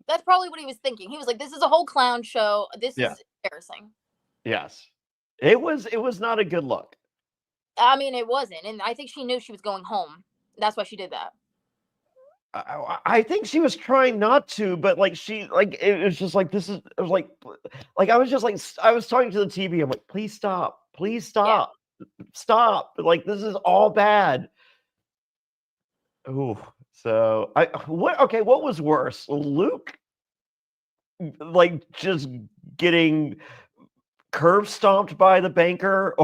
That's probably what he was thinking. He was like, this is a whole clown show. This is embarrassing. Yes. It was not a good look. I mean, it wasn't. And I think she knew she was going home. That's why she did that. I think she was trying not to, but like it was just like, it was like I was just like, I was talking to the TV. I'm like, please stop. Stop. Like, this is all bad. Oh, so what was worse? Luke like just getting curb stomped by the banker,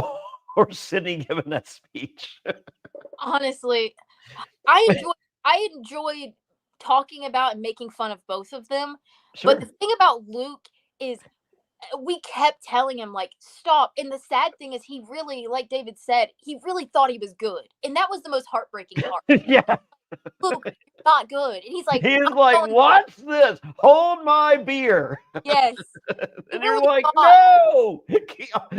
or Sydney giving that speech? Honestly, I enjoyed talking about and making fun of both of them. Sure. But the thing about Luke is we kept telling him, like, stop. And the sad thing is he really, like David said, he really thought he was good. And that was the most heartbreaking part. Yeah. Luke, you're not good. And he's like, what's this? Hold my beer. Yes. And you're like, no,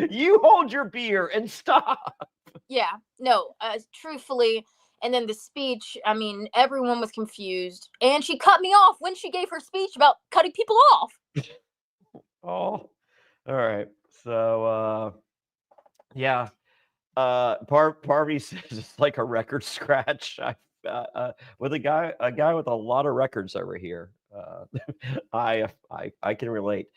you hold your beer and stop. Yeah, no, truthfully. And then the speech, I mean, everyone was confused. And she cut me off when she gave her speech about cutting people off. Oh, all right. So, yeah. Parvy says it's like a record scratch. With a guy with a lot of records over here. I can relate.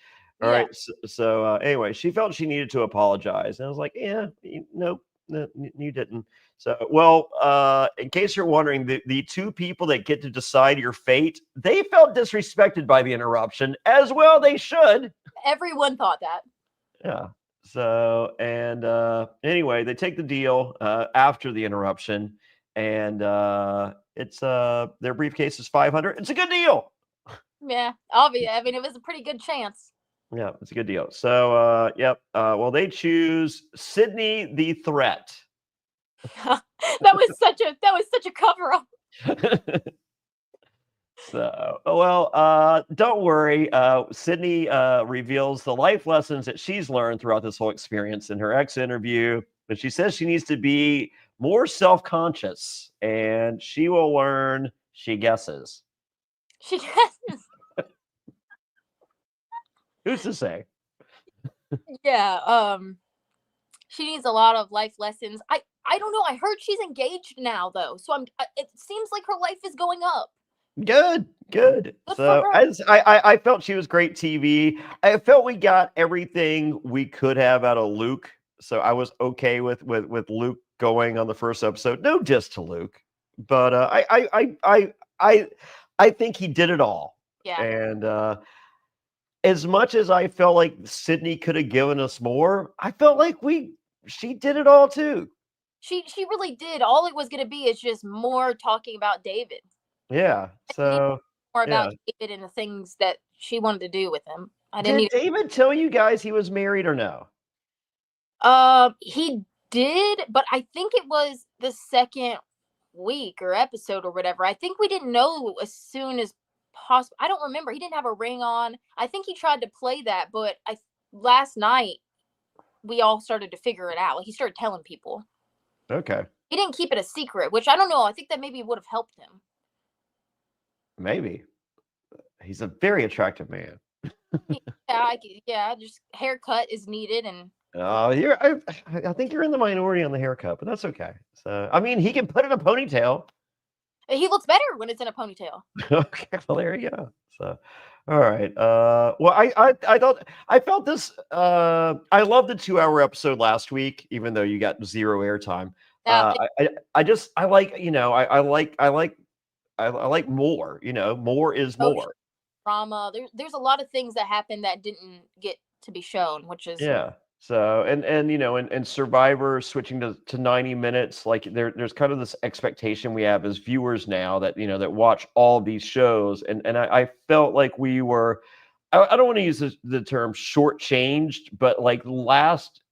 All right. So anyway, she felt she needed to apologize, and I was like, yeah, nope, no, you didn't. So, well, in case you're wondering, the two people that get to decide your fate, they felt disrespected by the interruption, as well they should. Everyone thought that. Yeah. So, and anyway, they take the deal after the interruption, and it's their briefcase is 500. It's a good deal. Yeah, obviously. I mean, it was a pretty good chance. Yeah, it's a good deal. So, yep. Well, they choose Sydney the Threat. that was such a cover up. So, well, don't worry. Sydney reveals the life lessons that she's learned throughout this whole experience in her exit interview. But she says she needs to be more self-conscious, and she will learn, she guesses. She guesses. Who's to say? Yeah, she needs a lot of life lessons. I don't know. I heard she's engaged now, though. So it seems like her life is going up. Good. So as I felt she was great TV. I felt we got everything we could have out of Luke. So I was okay with Luke going on the first episode. No diss to Luke, but I think he did it all. Yeah. And as much as I felt like Sydney could have given us more, I felt like she did it all too. She really did. All it was going to be is just more talking about David. Yeah. So more about David and the things that she wanted to do with him. Did David tell you guys he was married or no? He did, but I think it was the second week or episode or whatever. I think we didn't know as soon as possible. I don't remember. He didn't have a ring on. I think he tried to play that, but last night we all started to figure it out. Like, he started telling people. Okay. He didn't keep it a secret, which I don't know. I think that maybe would have helped him. Maybe. He's a very attractive man. Yeah, just haircut is needed, and I think you're in the minority on the haircut, but that's okay. So, I mean, he can put in a ponytail. he looks better when it's in a ponytail. Okay, well, there you go. So, all right. Well, I felt this. I love the 2-hour episode last week, even though you got 0 airtime. I like more. More is more. Drama. There's a lot of things that happened that didn't get to be shown, which is So and Survivor switching to 90 minutes, like there's kind of this expectation we have as viewers now that that watch all these shows, and I felt like we were, I don't want to use the term shortchanged, but like last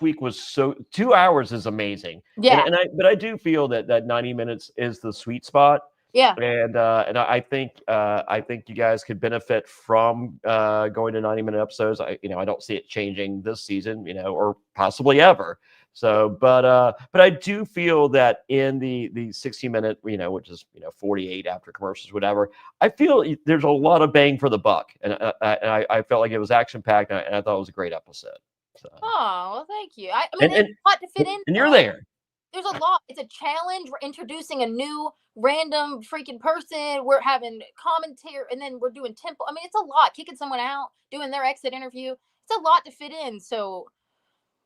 week was 2 hours is amazing. But I do feel that 90 minutes is the sweet spot. Yeah. And I think you guys could benefit from going to 90-minute episodes. I don't see it changing this season, or possibly ever. So, but I do feel that in the 60-minute, which is 48 after commercials, whatever, I feel there's a lot of bang for the buck, and I felt like it was action packed, and I thought it was a great episode. So. Oh, well, thank you. I mean, there's a lot to fit in. And you're there. There's a lot. It's a challenge. We're introducing a new random freaking person. We're having commentary, and then we're doing tempo. I mean, it's a lot. Kicking someone out, doing their exit interview. It's a lot to fit in. So,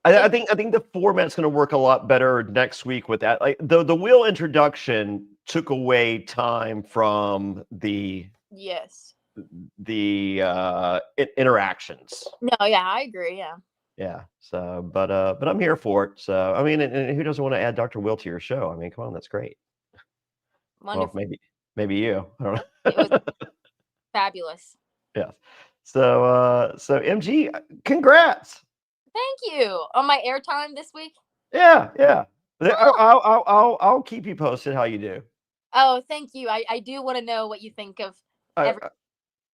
I think the format's going to work a lot better next week with that. Like the wheel introduction took away time from the interactions. No, yeah, I agree. Yeah. Yeah. So, but I'm here for it. So, I mean, and who doesn't want to add Dr. Will to your show? I mean, come on, that's great. Wonderful. Well, maybe you. I don't know. It was fabulous. Yeah. So MG, congrats. Thank you on my airtime this week. Yeah. I'll keep you posted how you do. Oh, thank you. I do want to know what you think of.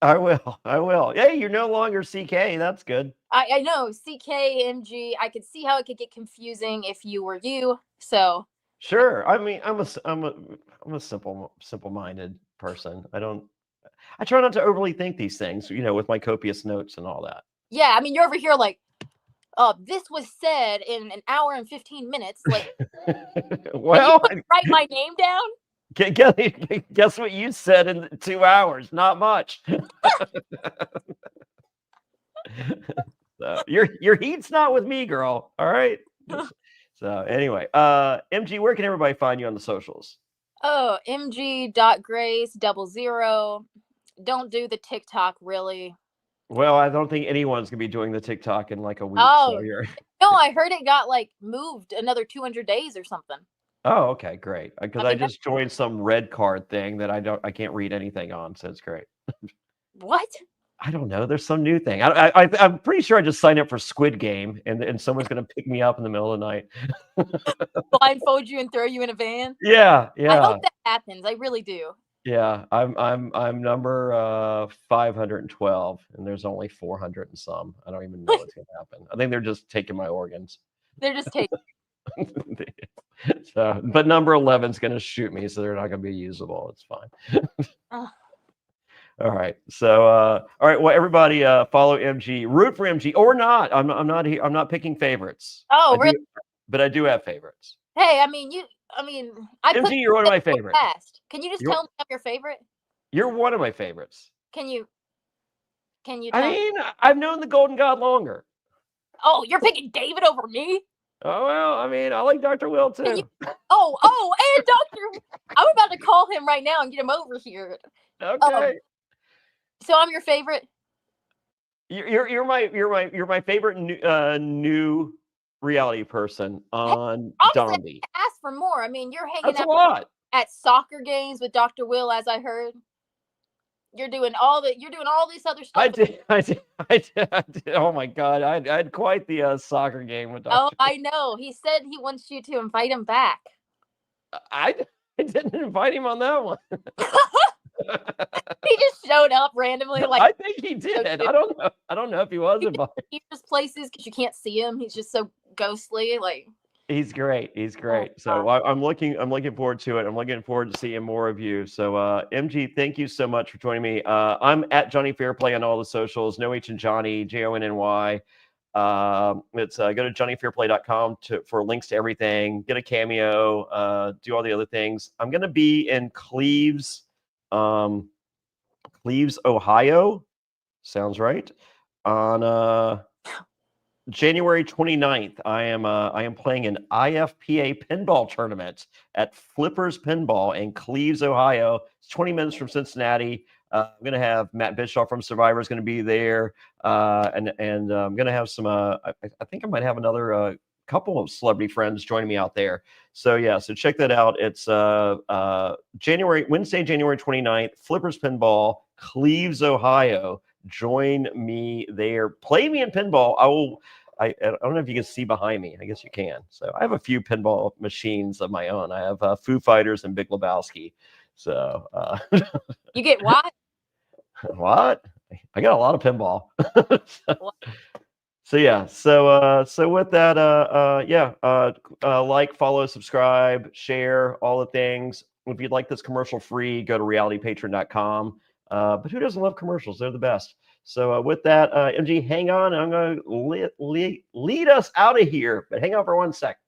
I will. Hey, you're no longer CK. That's good. I know CK, MG. I could see how it could get confusing if you were you. So sure. I mean, I'm a simple-minded person. I try not to overly think these things, with my copious notes and all that. Yeah, I mean, you're over here like, this was said in an hour and 15 minutes. Like, well, write my name down. Guess what you said in 2 hours? Not much. So your heat's not with me, girl. All right. So anyway, MG, where can everybody find you on the socials? Oh, mg.grace00. Don't do the TikTok, really. Well, I don't think anyone's gonna be doing the TikTok in like a week. Oh, no, I heard it got like moved another 200 days or something. Oh, okay, great. Because I just joined some red card thing that I can't read anything on, so it's great. What? I don't know. There's some new thing. I'm pretty sure I just signed up for Squid Game, and someone's gonna pick me up in the middle of the night, blindfold you and throw you in a van. Yeah. I hope that happens. I really do. Yeah, I'm number 512, and there's only 400 and some. I don't even know what's gonna happen. I think they're just taking my organs. They're just taking. So, but number 11 is gonna shoot me, so they're not gonna be usable. It's fine. All right. So, all right. Well, everybody, follow MG, root for MG or not. I'm not picking favorites. Oh, really? But I do have favorites. Hey, MG, you're one of my favorites. Can you just tell me I'm your favorite? You're one of my favorites. Can you? I mean, I've known the Golden God longer. Oh, you're picking David over me? Oh, well, I mean, I like Dr. Will too. And Dr. I'm about to call him right now and get him over here. Okay. So I'm your favorite. You're my favorite new reality person on DONDI. Ask for more. I mean, you're hanging out a lot at soccer games with Dr. Will, as I heard. You're doing all this other stuff. I did. Oh my God, I had quite the soccer game with Dr. Oh, I know. He said he wants you to invite him back. I didn't invite him on that one. He just showed up randomly. Like I think he did. I don't know. I don't know if he was invited. He just places because you can't see him. He's just so ghostly. Like he's great. He's great. Oh, so I'm looking forward to it. I'm looking forward to seeing more of you. So MG, thank you so much for joining me. I'm at Jonny Fairplay on all the socials. No H in Johnny, JONNY. It's go to jonnyfairplay.com for links to everything. Get a cameo. Do all the other things. I'm gonna be in Cleves, Ohio. Sounds right. On January 29th, I am playing an IFPA pinball tournament at Flippers Pinball in Cleves, Ohio. It's 20 minutes from Cincinnati. I'm going to have Matt Bischoff from Survivor is going to be there, and I'm going to have some. I think I might have another couple of celebrity friends joining me out there. So yeah, so check that out. It's Wednesday, January 29th, Flippers Pinball, Cleves, Ohio. Join me there. Play me in pinball. I don't know if you can see behind me. I guess you can. So I have a few pinball machines of my own. I have Foo Fighters and Big Lebowski. So you get what? What? I got a lot of pinball. So yeah. So with that, like, follow, subscribe, share, all the things. If you'd like this commercial free, go to realitypatron.com. But who doesn't love commercials? They're the best. So with that, MG, hang on. I'm going to lead us out of here. But hang on for 1 sec.